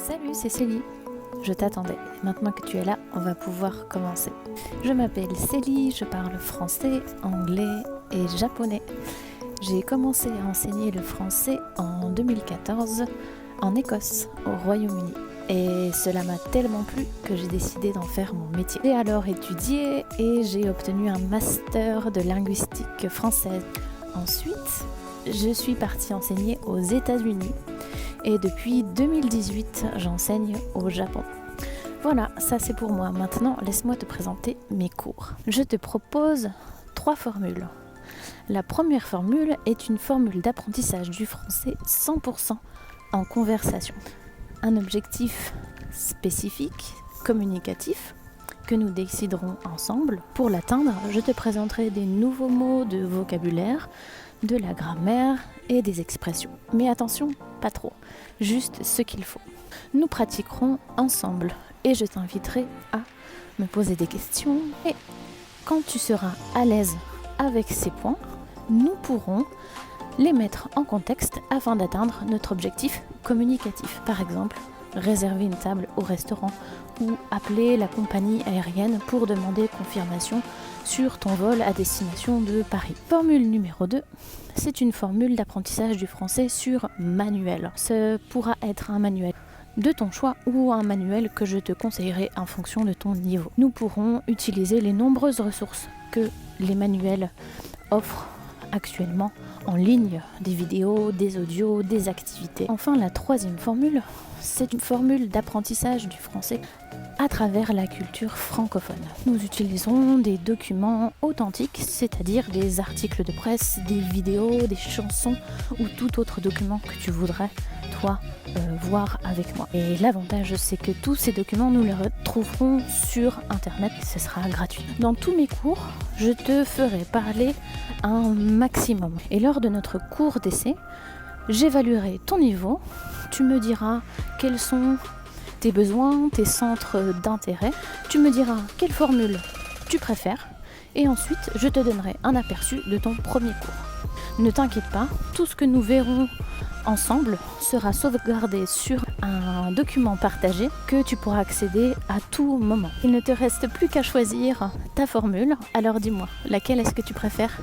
Salut, c'est Célie. Je t'attendais. Maintenant que tu es là, on va pouvoir commencer. Je m'appelle Célie, je parle français, anglais et japonais. J'ai commencé à enseigner le français en 2014 en Écosse, au Royaume-Uni. Et cela m'a tellement plu que j'ai décidé d'en faire mon métier. J'ai alors étudié et j'ai obtenu un master de linguistique française. Ensuite, je suis partie enseigner aux États-Unis et depuis 2018, j'enseigne au Japon. Voilà, ça c'est pour moi. Maintenant, laisse-moi te présenter mes cours. Je te propose 3 formules. La première formule est une formule d'apprentissage du français 100% en conversation. Un objectif spécifique, communicatif, que nous déciderons ensemble. Pour l'atteindre, je te présenterai des nouveaux mots de vocabulaire, de la grammaire et des expressions. Mais attention, pas trop, juste ce qu'il faut. Nous pratiquerons ensemble et je t'inviterai à me poser des questions et quand tu seras à l'aise avec ces points, nous pourrons les mettre en contexte afin d'atteindre notre objectif communicatif. Par exemple, réserver une table au restaurant ou appeler la compagnie aérienne pour demander confirmation sur ton vol à destination de Paris. Formule numéro 2, c'est une formule d'apprentissage du français sur manuel. Ce pourra être un manuel de ton choix ou un manuel que je te conseillerai en fonction de ton niveau. Nous pourrons utiliser les nombreuses ressources que les manuels offrent actuellement en ligne, des vidéos, des audios, des activités. Enfin, la troisième formule, c'est une formule d'apprentissage du français à travers la culture francophone. Nous utiliserons des documents authentiques, c'est-à-dire des articles de presse, des vidéos, des chansons ou tout autre document que tu voudrais, toi, voir avec moi. Et l'avantage, c'est que tous ces documents, nous les retrouverons sur Internet, ce sera gratuit. Dans tous mes cours, je te ferai parler un maximum. Et lors de notre cours d'essai, j'évaluerai ton niveau, tu me diras quels sont tes besoins, tes centres d'intérêt, tu me diras quelle formule tu préfères et ensuite je te donnerai un aperçu de ton premier cours. Ne t'inquiète pas, tout ce que nous verrons ensemble sera sauvegardé sur un document partagé que tu pourras accéder à tout moment. Il ne te reste plus qu'à choisir ta formule, alors dis-moi, laquelle est-ce que tu préfères ?